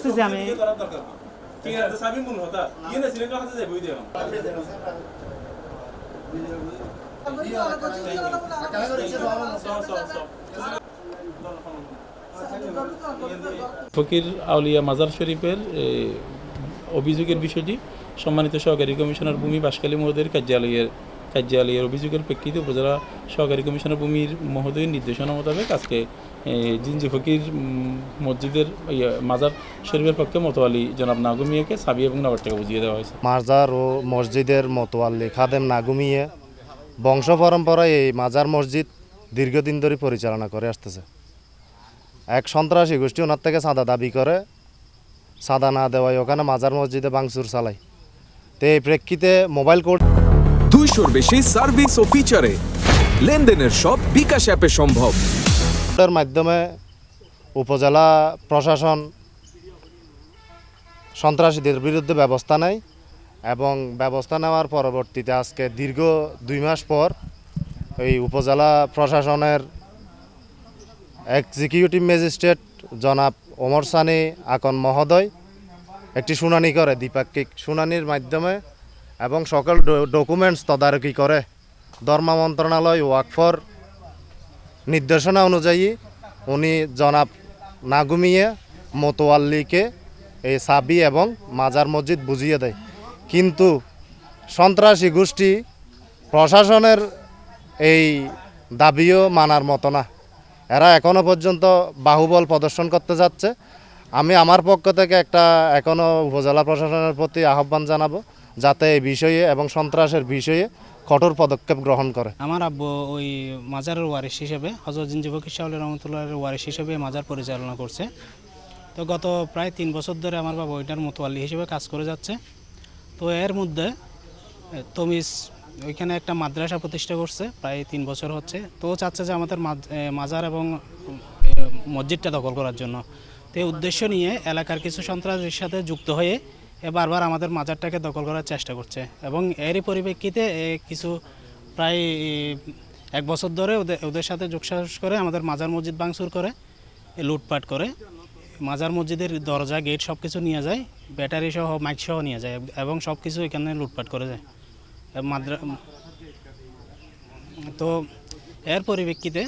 করতেছি আমি। ফকির আউলিয়া মাজার শরীফের অভিযোগের বিষয়টি সম্মানিত সহকারী কমিশনার ভূমি বাঁশখালী মহোদয়ের কার্যালয়ের অভিযোগের প্রেক্ষিতে উপজেলা সহকারী কমিশনার ভূমির মহোদয়ের নির্দেশনা মোতাবেক আজকে জিঞ্জি ফকির মসজিদের মাজার শরীফের পক্ষে মতোয়ালি জনাব নাগুমিয়াকে চাবি এবং নগদ টাকা বুঝিয়ে দেওয়া হয়েছে। মাজার ও মসজিদের মতোয়াল্লি খাদেম নাগুমিয়ে বংশ পরম্পরায় এই মাজার মসজিদ দীর্ঘদিন ধরে পরিচালনা করে আসতেছে। এক সন্ত্রাসী গোষ্ঠী ওনার থেকে চাঁদা দাবি করে, চাঁদা না দেওয়ায় ওখানে মাজার মসজিদে ভাঙচুর চালায়। তো এই প্রেক্ষিতে মোবাইল কোর্ট 200-র বেশি সার্ভিস ও ফিচারে লেনদেনের সব বিকাশ অ্যাপে সম্ভব। এর মাধ্যমে উপজেলা প্রশাসন সন্ত্রাসীদের বিরুদ্ধে ব্যবস্থা নেয় এবং ব্যবস্থা নেওয়ার পরবর্তীতে আজকে দীর্ঘ 2 মাস পর এই উপজেলা প্রশাসনের এক্সিকিউটিভ ম্যাজিস্ট্রেট জনাব ওমর সানি আকন মহোদয় একটি শুনানি করে, দ্বিপাক্ষিক শুনানির মাধ্যমে এবং সকল ডকুমেন্টস তদারকি করে ধর্ম মন্ত্রণালয় ওয়াকফর নির্দেশনা অনুযায়ী উনি জনাব নাগুমিয়ে মতোয়াল্লিকে এই চাবি এবং মাজার মসজিদ বুঝিয়ে দেয়। কিন্তু সন্ত্রাসী গোষ্ঠী প্রশাসনের এই দাবিও মানার মতো না। এরা এখনও পর্যন্ত বাহুবল প্রদর্শন করতে যাচ্ছে। আমি আমার পক্ষ থেকে এখনও উপজেলা প্রশাসনের প্রতি আহ্বান জানাবো যাতে এই বিষয়ে এবং সন্ত্রাসের বিষয়ে কঠোর পদক্ষেপ গ্রহণ করে। আমার আব্বু ওই মাজারের ওয়ারিশ হিসেবে হযরত জিঞ্জি ফকির শাহ আলী রহমতুল্লাহের ওয়ারিশ হিসেবে মাজার পরিচালনা করছে। তো গত প্রায় 3 বছর ধরে আমার বাবা ওইটার মোতোয়াল্লি হিসেবে কাজ করে যাচ্ছে। তো এর মধ্যে তমিজ ওইখানে একটা মাদ্রাসা প্রতিষ্ঠা করছে, প্রায় 3 বছর হচ্ছে। তো চাচ্ছে যে আমাদের মাজার এবং মসজিদটা দখল করার জন্য। তো এই উদ্দেশ্য নিয়ে এলাকার কিছু সন্ত্রাসীর সাথে যুক্ত হয়ে বারবার আমাদের মাজারটাকে দখল করার চেষ্টা করছে এবং এরই পরিপ্রেক্ষিতে কিছু প্রায় 1 বছর ধরে ওদের সাথে যোগসাজশ করে আমাদের মাজার মসজিদ ভাঙচুর করে, লুটপাট করে, মাজার মসজিদের দরজা গেট সব কিছু নিয়ে যায়, ব্যাটারি সহ মাইক সহ নিয়ে যায় এবং সব কিছু এখানে লুটপাট করে যায়। তো এর পরিপ্রেক্ষিতে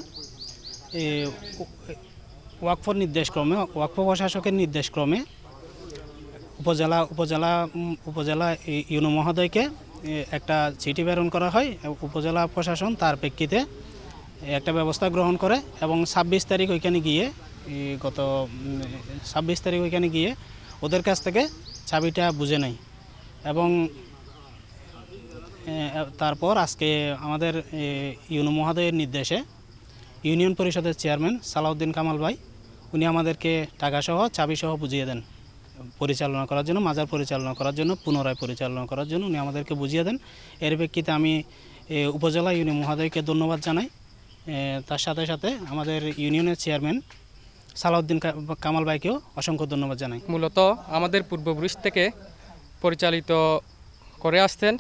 ওয়াকফ প্রশাসকের নির্দেশক্রমে উপজেলা ইউনো মহোদয়কে একটা চিঠি প্রেরণ করা হয়। উপজেলা প্রশাসন তার প্রেক্ষিতে একটা ব্যবস্থা গ্রহণ করে এবং 26 তারিখ ওইখানে গিয়ে গত 26 তারিখ ওইখানে গিয়ে ওদের কাছ থেকে চাবিটা বুঝে নেয় এবং তারপর আজকে আমাদের ইউনো মহোদয়ের নির্দেশে ইউনিয়ন পরিষদের চেয়ারম্যান সালাউদ্দিন কামাল ভাই উনি আমাদেরকে টাকাসহ চাবিসহ বুঝিয়ে দেন পরিচালনা করার জন্য, মাজার পরিচালনা করার জন্য, পুনরায় পরিচালনা করার জন্য উনি আমাদেরকে বুঝিয়ে দেন। এর প্রেক্ষিতে আমি উপজেলা ইউনিয়ন মহোদয়কে ধন্যবাদ জানাই। তার সাথে সাথে আমাদের ইউনিয়নের চেয়ারম্যান সালাউদ্দিন কামাল ভাইকেও অসংখ্য ধন্যবাদ জানাই। মূলত আমাদের পূর্বপুরুষ থেকে পরিচালিত করে আসতেন।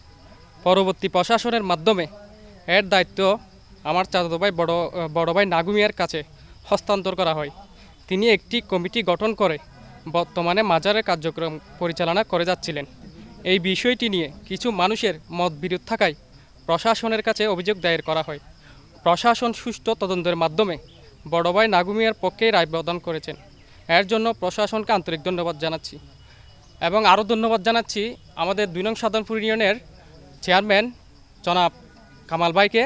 পরবর্তী প্রশাসনের মাধ্যমে এর দায়িত্ব আমার চাচাতো ভাই বড় ভাই নাগুমিয়ার কাছে হস্তান্তর করা হয়। তিনি একটি কমিটি গঠন করে বর্তমানে মাজারের কার্যক্রম পরিচালনা করে যাচ্ছিলেন। এই বিষয়টি নিয়ে কিছু মানুষের মতবিরোধ থাকায় প্রশাসনের কাছে অভিযোগ দায়ের করা হয়। প্রশাসন সুষ্ঠু তদন্তের মাধ্যমে বড় ভাই নাগুমিয়ার পক্ষে রায় প্রদান করেছেন। এর জন্য প্রশাসনকে আন্তরিক ধন্যবাদ জানাচ্ছি এবং আরও ধন্যবাদ জানাচ্ছি আমাদের 2 নং সাধনপুর ইউনিয়নের চেয়ারম্যান জনাব কামাল ভাইকে।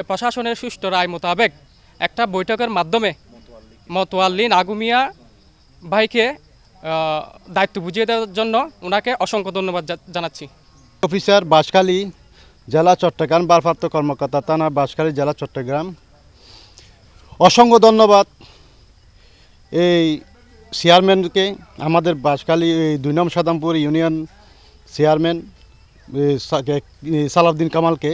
প্রশাসনের সুষ্ঠু রায় মোতাবেক একটা বৈঠকের মাধ্যমে মতোয়াল্লি নাগুমিয়া ভাইকে দায়িত্ব বুঝিয়ে দেওয়ার জন্য ওনাকে অসংখ্য ধন্যবাদ জানাচ্ছি। অফিসার বাঁশখালী, জেলা চট্টগ্রাম, ভারপ্রাপ্ত কর্মকর্তা থানা বাঁশখালী, জেলা চট্টগ্রাম। অসংখ্য ধন্যবাদ এই চেয়ারম্যানকে, আমাদের বাঁশখালী 2 নং সাধনপুর ইউনিয়ন চেয়ারম্যান সালাউদ্দিন কামালকে।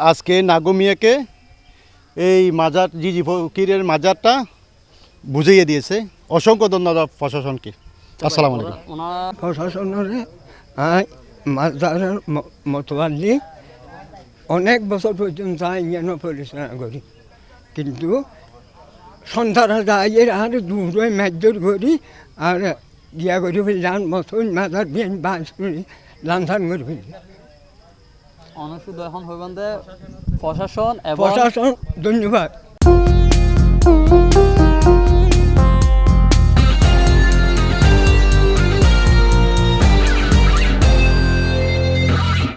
আজকে নাগুমিয়াকে এই মাজার জিজি ফকিরের মাজারটা বুঝিয়ে দিয়েছে। অসংখ্য ধন্যবাদ প্রশাসনকে। আসসালামু আলাইকুম। প্রশাসনের মাজারের মতোয়াল্লি অনেক বছর পর্যন্ত যেন পরিচালনা করি, কিন্তু সন্ধ্যারা যাই আর দূরে ম্যাচর করি আর ইয়া করি ফেললাম মতন মাথার বিয়ে বাস করি লাঞ্ছন করে ফেলি অনুষ্ঠিত এখন হইবান্ধে প্রশাসন এবং প্রশাসন ধন্যবাদ।